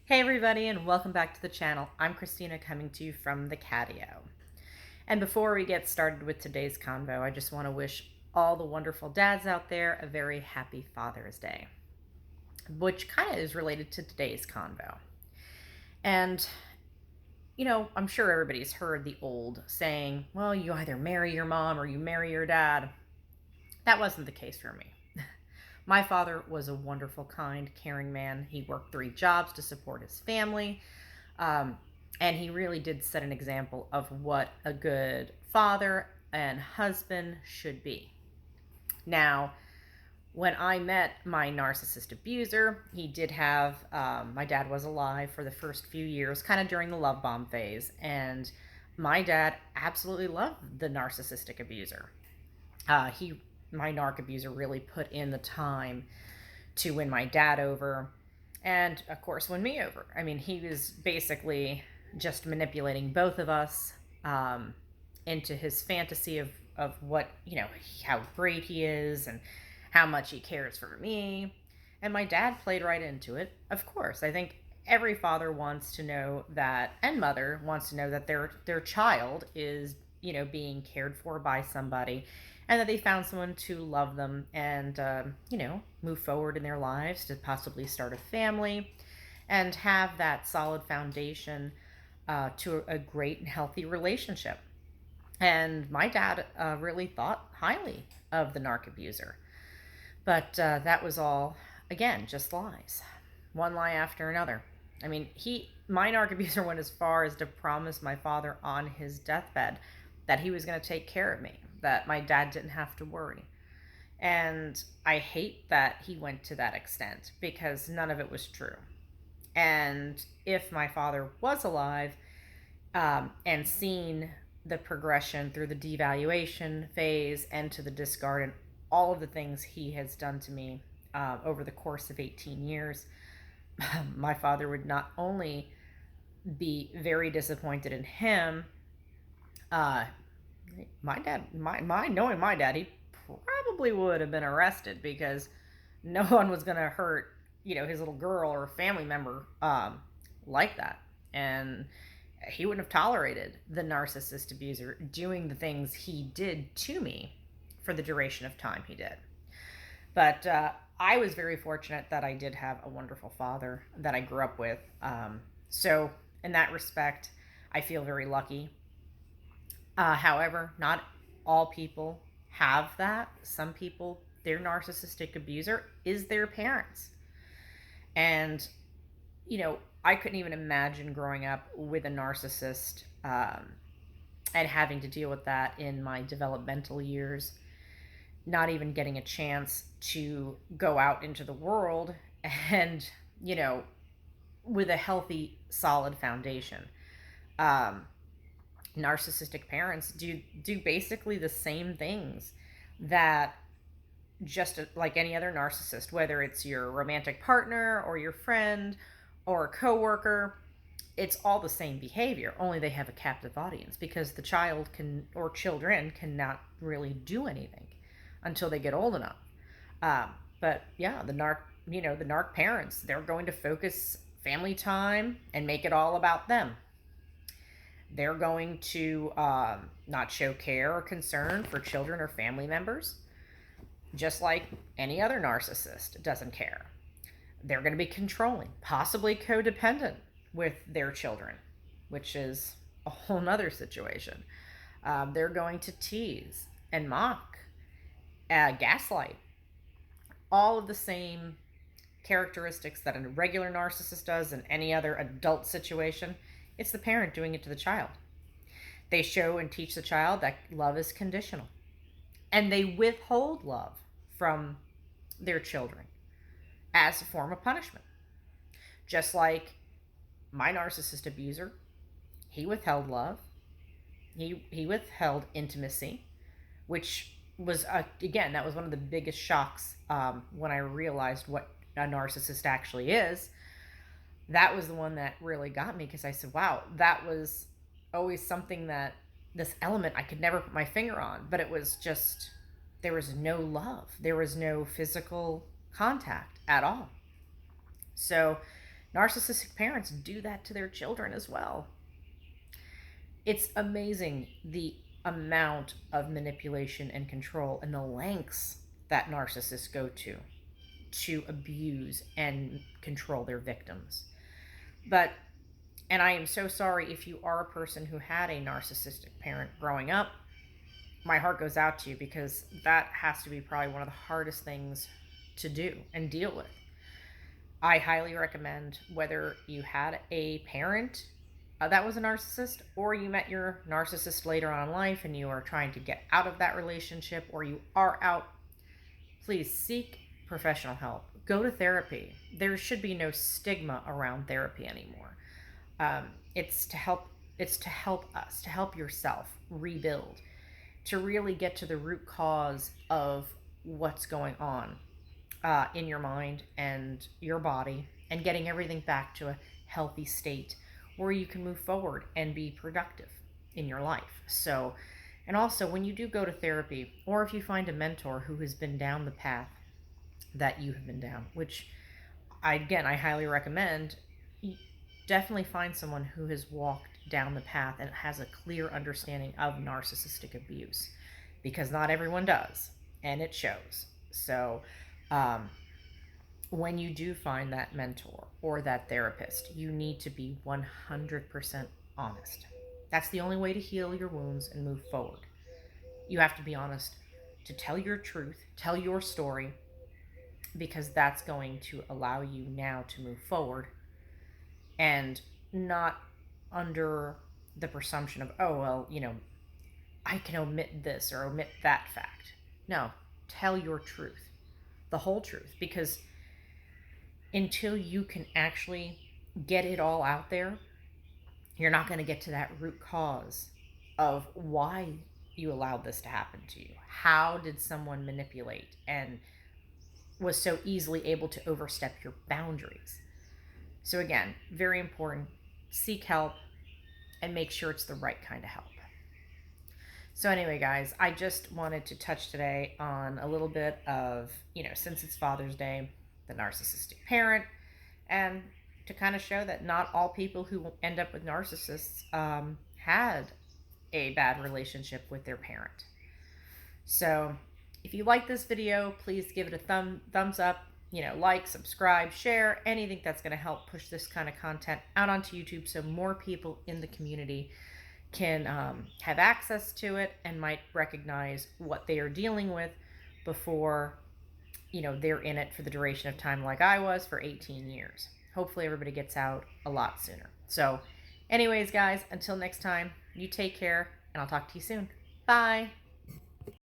Hey everybody, and welcome back to the channel. I'm Christina, coming to you from the Catio. And before we get started with today's convo, I just want to wish all the wonderful dads out there a very happy Father's Day, which kind of is related to today's convo. And I'm sure everybody's heard the old saying, well, you either marry your mom or you marry your dad. That wasn't the case for me. My father was a wonderful, kind, caring man. He worked 3 jobs to support his family. And he really did set an example of what a good father and husband should be. Now, when I met my narcissist abuser, he did have, my dad was alive for the first few years, kind of during the love bomb phase. And my dad absolutely loved the narcissistic abuser. My narc abuser really put in the time to win my dad over and, of course, win me over. I mean, he was basically just manipulating both of us into his fantasy of what, how great he is and how much he cares for me. And my dad played right into it. Of course, I think every father wants to know that, and mother wants to know that their child is, being cared for by somebody, and that they found someone to love them and, move forward in their lives to possibly start a family and have that solid foundation to a great and healthy relationship. And my dad really thought highly of the narc abuser. But that was all, again, just lies. One lie after another. I mean, my narc abuser went as far as to promise my father on his deathbed that he was going to take care of me, that my dad didn't have to worry. And I hate that he went to that extent because none of it was true. And if my father was alive and seen the progression through the devaluation phase and to the discard and all of the things he has done to me over the course of 18 years, my father would not only be very disappointed in him, knowing my dad, he probably would have been arrested because no one was going to hurt, his little girl or a family member like that. And he wouldn't have tolerated the narcissist abuser doing the things he did to me for the duration of time he did. But I was very fortunate that I did have a wonderful father that I grew up with. So in that respect, I feel very lucky. However, not all people have that. Some people, their narcissistic abuser is their parents. And, I couldn't even imagine growing up with a narcissist and having to deal with that in my developmental years, not even getting a chance to go out into the world and, with a healthy, solid foundation. Narcissistic parents do basically the same things that just like any other narcissist, whether it's your romantic partner or your friend or a coworker, it's all the same behavior, only they have a captive audience because the child or children cannot really do anything until they get old enough. But yeah, the narc parents, they're going to focus family time and make it all about them. They're going to not show care or concern for children or family members, just like any other narcissist doesn't care. They're going to be controlling, possibly codependent with their children, which is a whole nother situation. They're going to tease and mock, gaslight, all of the same characteristics that a regular narcissist does in any other adult situation. It's the parent doing it to the child. They show and teach the child that love is conditional. And they withhold love from their children as a form of punishment. Just like my narcissist abuser, he withheld love. He withheld intimacy, which was, again, that was one of the biggest shocks when I realized what a narcissist actually is. That was the one that really got me because I said, wow, that was always something that this element I could never put my finger on, but it was just, there was no love. There was no physical contact at all. So Narcissistic parents do that to their children as well. It's amazing the amount of manipulation and control and the lengths that narcissists go to abuse and control their victims. But, and I am so sorry if you are a person who had a narcissistic parent growing up. My heart goes out to you, because that has to be probably one of the hardest things to do and deal with. I highly recommend, whether you had a parent that was a narcissist, or you met your narcissist later on in life and you are trying to get out of that relationship, or you are out, please seek professional help. Go to therapy. There should be no stigma around therapy anymore. It's to help. It's to help us, to help yourself rebuild, to really get to the root cause of what's going on in your mind and your body, and getting everything back to a healthy state where you can move forward and be productive in your life. So, and also when you do go to therapy, or if you find a mentor who has been down the path that you have been down, which I highly recommend, definitely find someone who has walked down the path and has a clear understanding of narcissistic abuse, because not everyone does, and it shows. So, when you do find that mentor or that therapist, you need to be 100% honest. That's the only way to heal your wounds and move forward. You have to be honest, to tell your truth, tell your story, because that's going to allow you now to move forward, and not under the presumption of, oh, well, I can omit this or omit that fact. No, tell your truth, the whole truth, because until you can actually get it all out there, you're not going to get to that root cause of why you allowed this to happen to you. How did someone manipulate and was so easily able to overstep your boundaries? So again, very important, seek help and make sure it's the right kind of help. So anyway, guys, I just wanted to touch today on a little bit of, since it's Father's Day, the narcissistic parent, and to kind of show that not all people who end up with narcissists had a bad relationship with their parent. So if you like this video, please give it a thumbs up, like, subscribe, share, anything that's going to help push this kind of content out onto YouTube, so more people in the community can have access to it and might recognize what they are dealing with before they're in it for the duration of time, like I was for 18 years. Hopefully everybody gets out a lot sooner. So anyways, guys, until next time, you take care, and I'll talk to you soon. Bye.